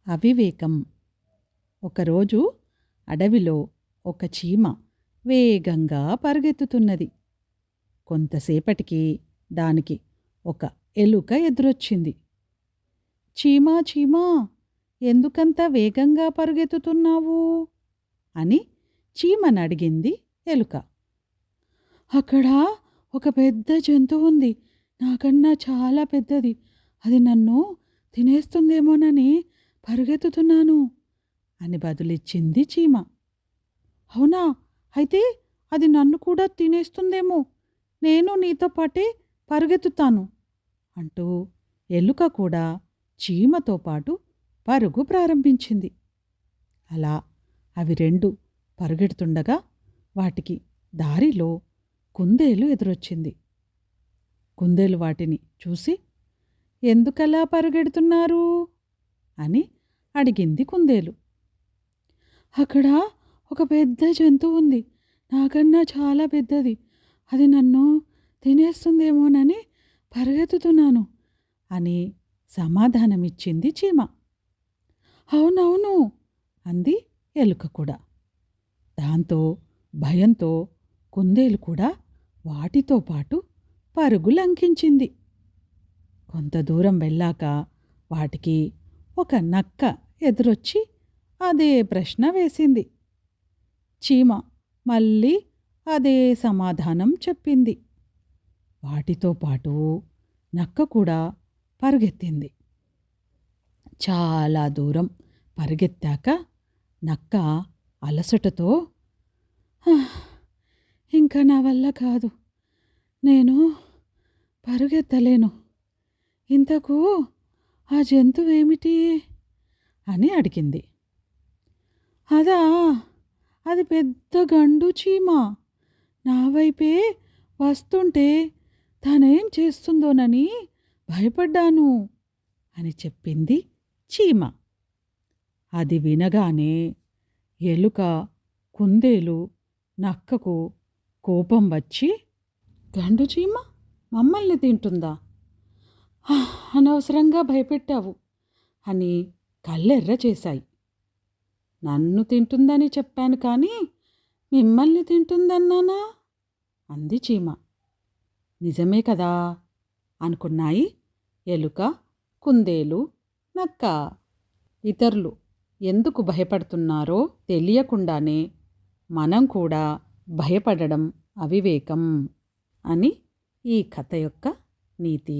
అవివేకం. ఒకరోజు అడవిలో ఒక చీమ వేగంగా పరుగెత్తుతున్నది. కొంతసేపటికి దానికి ఒక ఎలుక ఎదురొచ్చింది. చీమా చీమా, ఎందుకంత వేగంగా పరుగెత్తుతున్నావు అని చీమనడిగింది ఎలుక. అక్కడ ఒక పెద్ద జంతువు ఉంది, నాకన్నా చాలా పెద్దది. అది నన్ను తినేస్తుందేమోనని పరుగెత్తుతున్నాను అని బదులిచ్చింది చీమ. అవునా, అయితే అది నన్ను కూడా తినేస్తుందేమో, నేను నీతో పాటే పరుగెత్తుతాను అంటూ ఎలుక కూడా చీమతో పాటు పరుగు ప్రారంభించింది. అలా అవి రెండు పరుగెడుతుండగా వాటికి దారిలో కుందేలు ఎదురొచ్చింది. కుందేలు వాటిని చూసి, ఎందుకలా పరుగెడుతున్నారు అని అడిగింది కుందేలు. అక్కడ ఒక పెద్ద జంతువు ఉంది, నాకన్నా చాలా పెద్దది. అది నన్ను తినేస్తుందేమోనని పరిగెత్తుతున్నాను అని సమాధానమిచ్చింది చీమ. అవునవును అంది ఎలుక కూడా. దాంతో భయంతో కుందేలు కూడా వాటితో పాటు పరుగు లంకించింది. కొంత దూరం వెళ్ళాక వాటికి ఒక నక్క ఎదురొచ్చి అదే ప్రశ్న వేసింది. చీమ మళ్ళీ అదే సమాధానం చెప్పింది. వాటితో పాటు నక్క కూడా పరుగెత్తింది. చాలా దూరం పరిగెత్తాక నక్క అలసటతో, ఇంకా నా వల్ల కాదు, నేను పరుగెత్తలేను. ఇంతకు ఆ జంతువేమిటి అని అడిగింది. అదా, అది పెద్ద గండు చీమ. నా వైపే వస్తుంటే తనేం చేస్తుందోనని భయపడ్డాను అని చెప్పింది చీమ. అది వినగానే ఎలుక, కుందేలు, నక్కకు కోపం వచ్చి, గండు చీమ మమ్మల్ని తింటుందా, అనవసరంగా భయపెట్టావు అని కళ్ళెర్ర చేశాయి. నన్ను తింటుందని చెప్పాను కానీ మిమ్మల్ని తింటుందన్నానా అంది చీమ. నిజమే కదా అనుకున్నాయి ఎలుక, కుందేలు, నక్క. ఇతరులు ఎందుకు భయపడుతున్నారో తెలియకుండానే మనం కూడా భయపడడం అవివేకం అని ఈ కథ యొక్క నీతి.